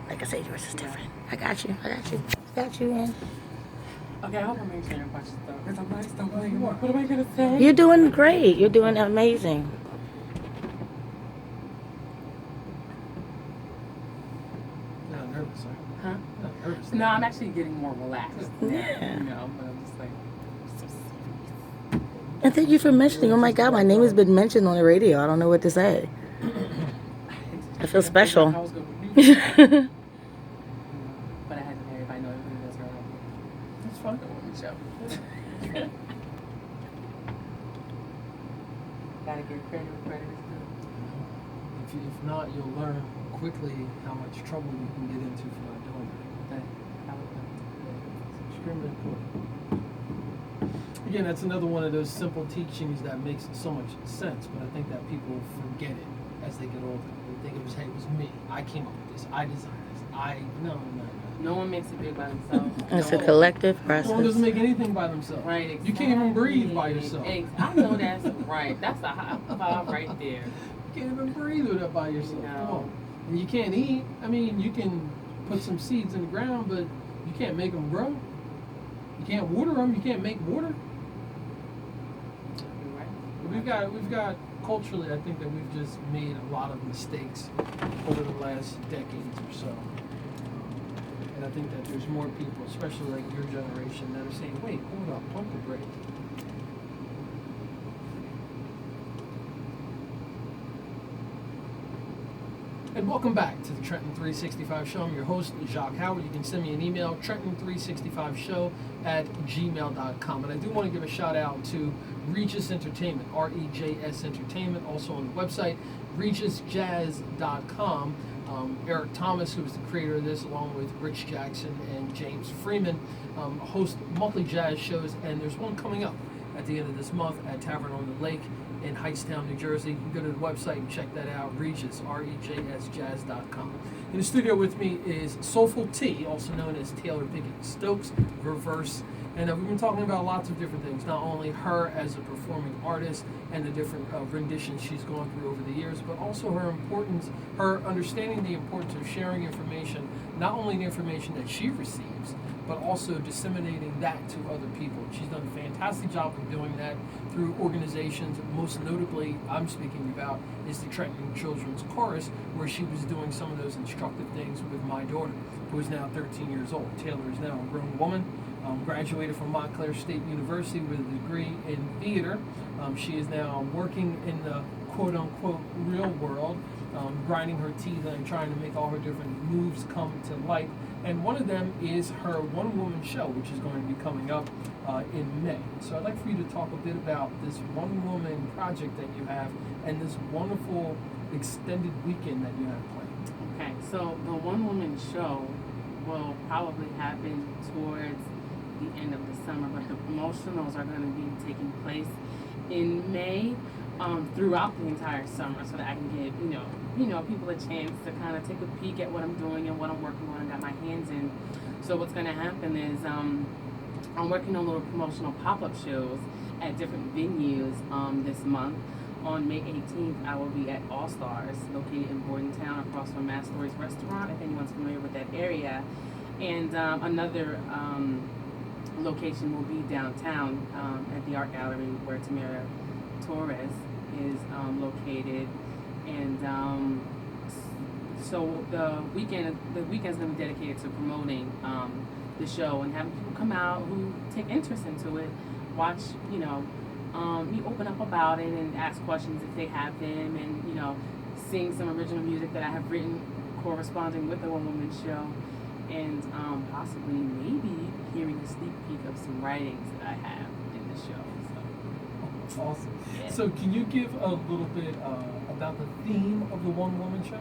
Like I said, yours is different. I got you, man. Okay, I hope I'm answering your questions though, because I'm like, stumbling. What am I gonna say? You're doing great. You're doing amazing. You're not nervous, Huh? You're not nervous. No, I'm actually getting more relaxed. Yeah. You know, but I'm just like, so serious. And thank you for mentioning. Oh my God, my name has been mentioned on the radio. I don't know what to say. I feel special. I was going to be. But I had to let everybody know everybody knows her. That's fine. The woman show. Gotta give credit where credit is due. If not, you'll learn quickly how much trouble you can get into for not doing it. It's extremely important. Again, that's another one of those simple teachings that makes so much sense, but I think that people forget it as they get older. They think it was me. I came up with this. I designed this. No. No one makes it big by themselves. It's a collective No one doesn't process. make anything by themselves. Right, exactly. You can't even breathe by yourself. I know that's right. That's a high five right there. You can't even breathe with it by yourself. No. Come on. And you can't eat. I mean, you can put some seeds in the ground, but you can't make them grow. You can't water them. You can't make water. You're right. We've got culturally, I think that we've just made a lot of mistakes over the last decades or so. And I think that there's more people, especially like your generation, that are saying, wait, hold up, pump the brake. And welcome back to the Trenton 365 Show. I'm your host, Jacques Howard. You can send me an email, trenton365show@gmail.com. And I do want to give a shout out to Regis Entertainment, REJS Entertainment, also on the website, regisjazz.com. Eric Thomas, who is the creator of this, along with Rich Jackson and James Freeman, host monthly jazz shows, and there's one coming up at the end of this month at Tavern on the Lake in Hightstown, New Jersey. You can go to the website and check that out, Regis, REJSjazz.com. In the studio with me is Soulful Tee, also known as Taylor Pickett Stokes, Reverse. And we've been talking about lots of different things, not only her as a performing artist and the different renditions she's gone through over the years, but also her importance, her understanding the importance of sharing information, not only the information that she receives, but also disseminating that to other people. She's done a fantastic job of doing that through organizations. Most notably, I'm speaking about is the Trenton Children's Chorus, where she was doing some of those instructive things with my daughter, who is now 13 years old. Taylor is now a grown woman. Graduated from Montclair State University with a degree in theater. She is now working in the quote-unquote real world, grinding her teeth and trying to make all her different moves come to light. And one of them is her one-woman show, which is going to be coming up in May. So I'd like for you to talk a bit about this one-woman project that you have and this wonderful extended weekend that you have planned. Okay, so the one-woman show will probably happen towards the end of the summer, but the promotionals are going to be taking place in May, throughout the entire summer, so that I can give people a chance to kind of take a peek at what I'm doing and what I'm working on and got my hands in. So what's going to happen is I'm working on little promotional pop-up shows at different venues this month. On May 18th, I will be at All Stars, located in Bordentown, across from Mass Stories Restaurant, if anyone's familiar with that area. And another location will be downtown at the Art Gallery, where Tamara Torres is located. And so the weekend's going to be dedicated to promoting the show and having people come out who take interest into it, watch, me open up about it and ask questions if they have them, and sing some original music that I have written corresponding with the one-woman show, and possibly maybe hearing a sneak peek of some writings that I have in the show. That's awesome. Yeah. So can you give a little bit about the theme of the one-woman show?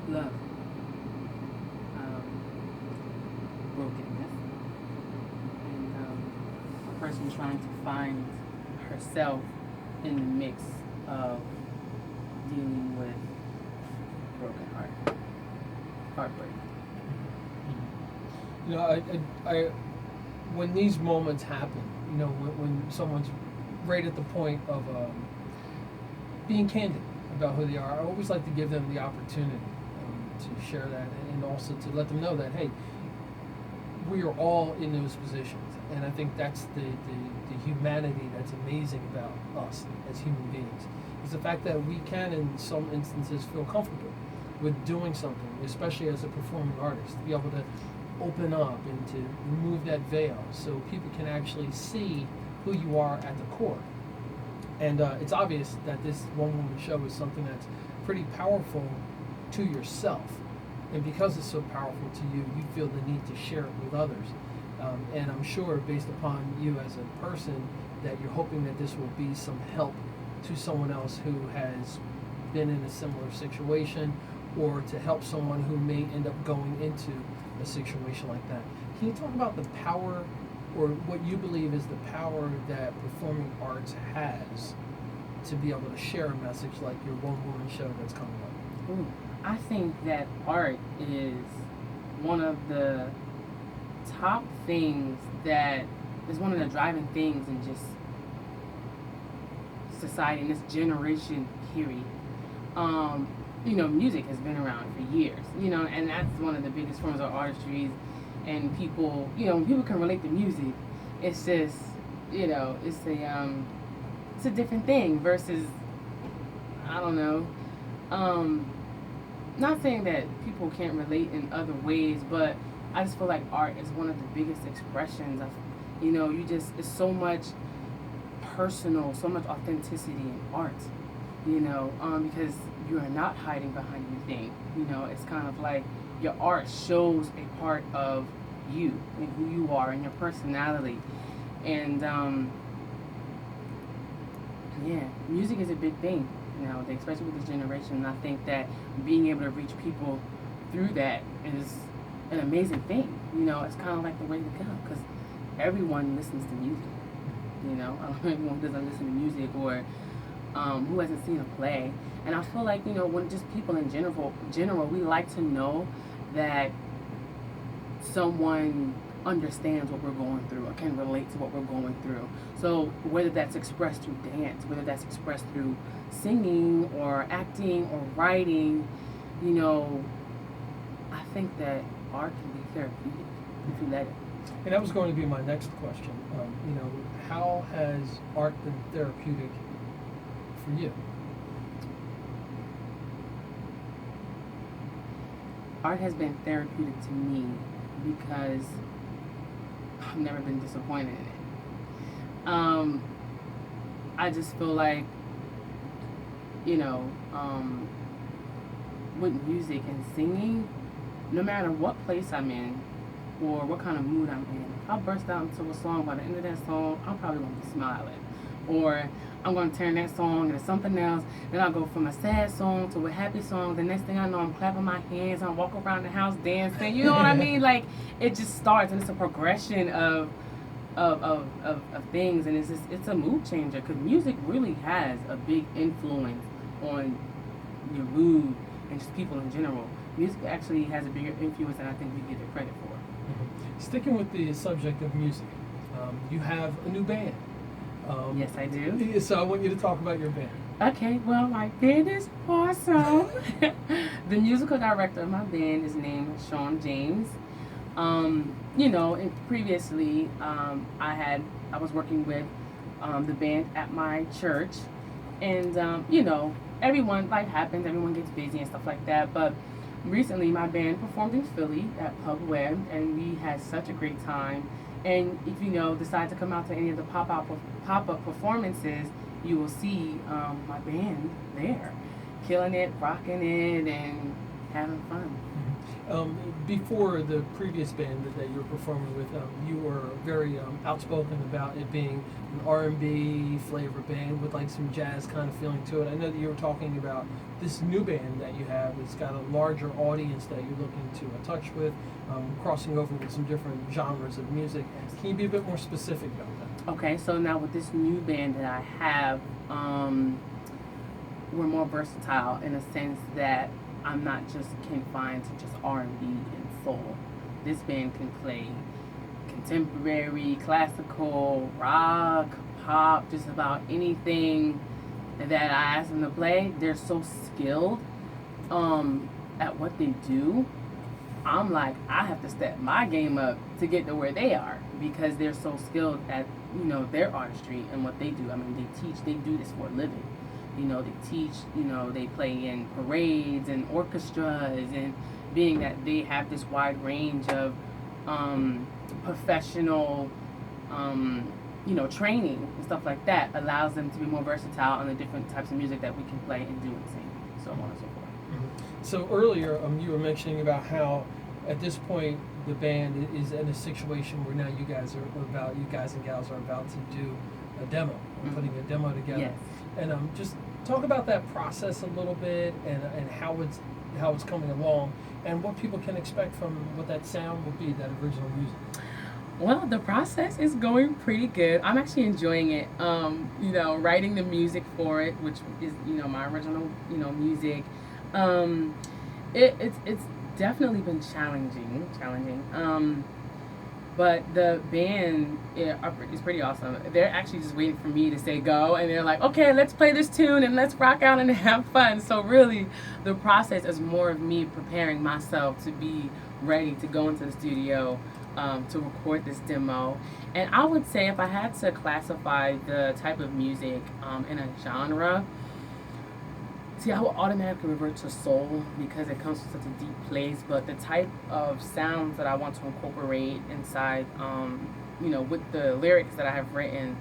Love. Brokenness. And a person trying to find herself in the mix of dealing with broken heart. Heartbreak. I when these moments happen, when someone's right at the point of being candid about who they are. I always like to give them the opportunity to share that, and also to let them know that, hey, we are all in those positions. And I think that's the humanity that's amazing about us as human beings. Is the fact that we can, in some instances, feel comfortable with doing something, especially as a performing artist, to be able to open up and to remove that veil so people can actually see who you are at the core. And it's obvious that this one-woman show is something that's pretty powerful to yourself. And because it's so powerful to you, you feel the need to share it with others. And I'm sure, based upon you as a person, that you're hoping that this will be some help to someone else who has been in a similar situation, or to help someone who may end up going into a situation like that. Can you talk about the power, or what you believe is the power that performing arts has to be able to share a message like your one-woman show that's coming up? Ooh, I think that art is one of the top things that is one of the driving things in just society in this generation, period. Music has been around for years, and that's one of the biggest forms of artistry. And people, when people can relate to music, it's just, it's a different thing versus, I don't know, not saying that people can't relate in other ways, but I just feel like art is one of the biggest expressions of, it's so much personal, so much authenticity in art, because you are not hiding behind anything. It's kind of like your art shows a part of you and who you are and your personality. And music is a big thing nowadays, especially with this generation. And I think that being able to reach people through that is an amazing thing. It's kind of like the way to go, because everyone listens to music. I don't know anyone who doesn't listen to music, or who hasn't seen a play. And I feel like, when just people in general, we like to know that someone understands what we're going through or can relate to what we're going through. So whether that's expressed through dance, whether that's expressed through singing or acting or writing, I think that art can be therapeutic if you let it. And that was going to be my next question. How has art been therapeutic for you? Art has been therapeutic to me because I've never been disappointed in it. I just feel like, with music and singing, no matter what place I'm in or what kind of mood I'm in, if I burst out into a song, by the end of that song, I'm probably going to be smiling. Or I'm going to turn that song into something else. Then I'll go from a sad song to a happy song. The next thing I know, I'm clapping my hands. I'm walking around the house dancing. You know what I mean? Like, it just starts, and it's a progression of things. And it's a mood changer, because music really has a big influence on your mood and just people in general. Music actually has a bigger influence than I think we give it credit for. Mm-hmm. Sticking with the subject of music, you have a new band. Yes, I do. So I want you to talk about your band. Okay, well, my band is awesome. The musical director of my band is named Sean James. And previously, I was working with the band at my church, and everyone, life happens, everyone gets busy and stuff like that. But recently, my band performed in Philly at Pub Web, and we had such a great time. And if decide to come out to any of the pop-up performances, you will see my band there, killing it, rocking it, and having fun. Before the previous band that you were performing with, you were very outspoken about it being an R&B flavor band with like some jazz kind of feeling to it. I know that you were talking about this new band that you have. It's got a larger audience that you're looking to touch with, crossing over with some different genres of music. Can you be a bit more specific about that? Okay, so now with this new band that I have, we're more versatile in a sense that I'm not just confined to just R&B and soul. This band can play contemporary, classical, rock, pop, just about anything that I ask them to play, they're so skilled at what they do. I'm like, I have to step my game up to get to where they are because they're so skilled at, their artistry and what they do. I mean, they do this for a living. They teach, they play in parades and orchestras, and being that they have this wide range of professional, training and stuff like that allows them to be more versatile on the different types of music that we can play and do and sing, so on and so forth. Mm-hmm. So earlier, you were mentioning about how at this point the band is in a situation where now you guys and gals are about to do a demo, putting a demo together. Yes. And just talk about that process a little bit and how it's coming along and what people can expect from what that sound will be, that original music. Well, the process is going pretty good. I'm actually enjoying it. Writing the music for it, which is, my original, music. It's definitely been challenging. But the band is pretty awesome. They're actually just waiting for me to say go, and they're like, okay, let's play this tune and let's rock out and have fun. So really, the process is more of me preparing myself to be ready to go into the studio to record this demo. And I would say if I had to classify the type of music in a genre, I would automatically revert to soul because it comes from such a deep place. But the type of sounds that I want to incorporate inside, with the lyrics that I have written,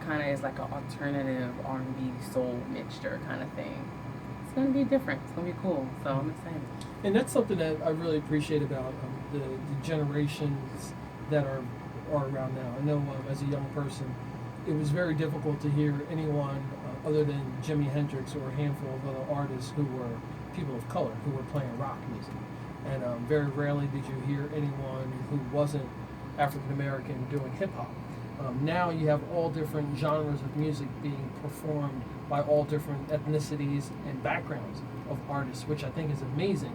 kind of is like an alternative R&B soul mixture kind of thing. It's going to be different. It's going to be cool. So I'm excited. And that's something that I really appreciate about the generations that are around now. I know as a young person, it was very difficult to hear anyone other than Jimi Hendrix or a handful of other artists who were people of color who were playing rock music. And very rarely did you hear anyone who wasn't African American doing hip hop. Now you have all different genres of music being performed by all different ethnicities and backgrounds of artists, which I think is amazing.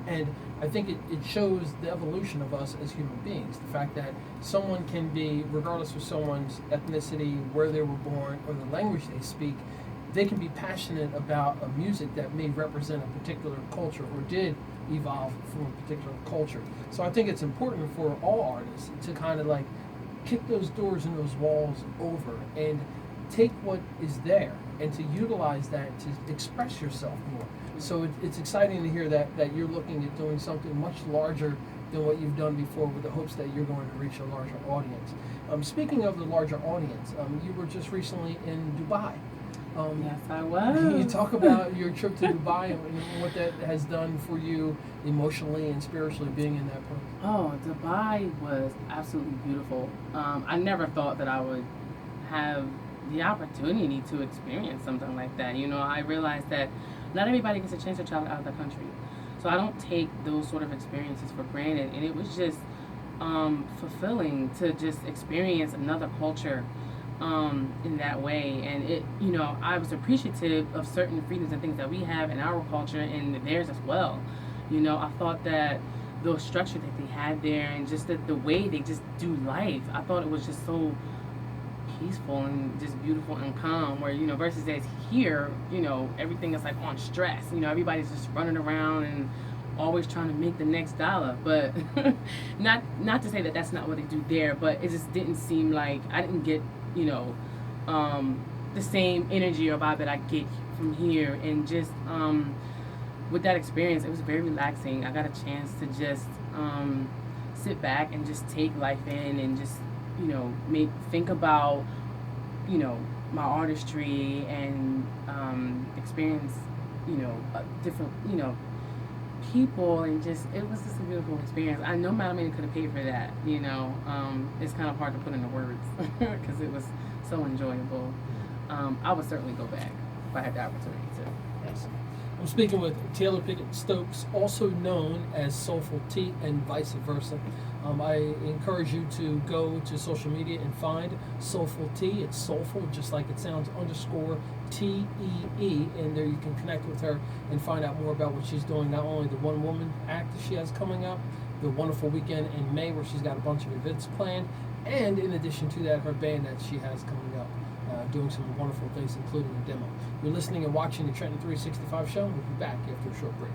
And I think it shows the evolution of us as human beings. The fact that someone can be, regardless of someone's ethnicity, where they were born, or the language they speak, they can be passionate about a music that may represent a particular culture or did evolve from a particular culture. So I think it's important for all artists to kind of like kick those doors and those walls over and take what is there and to utilize that to express yourself more. So it's exciting to hear that you're looking at doing something much larger than what you've done before with the hopes that you're going to reach a larger audience. Speaking of the larger audience, you were just recently in Dubai. Yes, I was. Can you talk about your trip to Dubai and what that has done for you emotionally and spiritually being in that place? Oh, Dubai was absolutely beautiful. I never thought that I would have the opportunity to experience something like that. I realized that not everybody gets a chance to travel out of the country. So I don't take those sort of experiences for granted. And it was just fulfilling to just experience another culture in that way. And it, I was appreciative of certain freedoms and things that we have in our culture and theirs as well. I thought that the structure that they had there and just the way they just do life, I thought it was just so peaceful and just beautiful and calm, where versus as here, everything is like on stress. Everybody's just running around and always trying to make the next dollar. But not to say that that's not what they do there, but it just didn't seem like I didn't get the same energy or vibe that I get from here. And just with that experience, it was very relaxing. I got a chance to just sit back and just take life in and just think about, my artistry and experience, different, people, and just, it was just a beautiful experience. I know Malamina could have paid for that, it's kind of hard to put into words because it was so enjoyable. I would certainly go back if I had the opportunity to. Yes. I'm speaking with Taylor Pickett Stokes, also known as Soulful Tee and vice versa. I encourage you to go to social media and find Soulful Tee. It's soulful, just like it sounds, _TEE, and there you can connect with her and find out more about what she's doing, not only the one-woman act that she has coming up, the wonderful weekend in May where she's got a bunch of events planned, and in addition to that, her band that she has coming up. doing some wonderful things, including a demo. You're listening and watching the Trenton 365 show. We'll be back after a short break.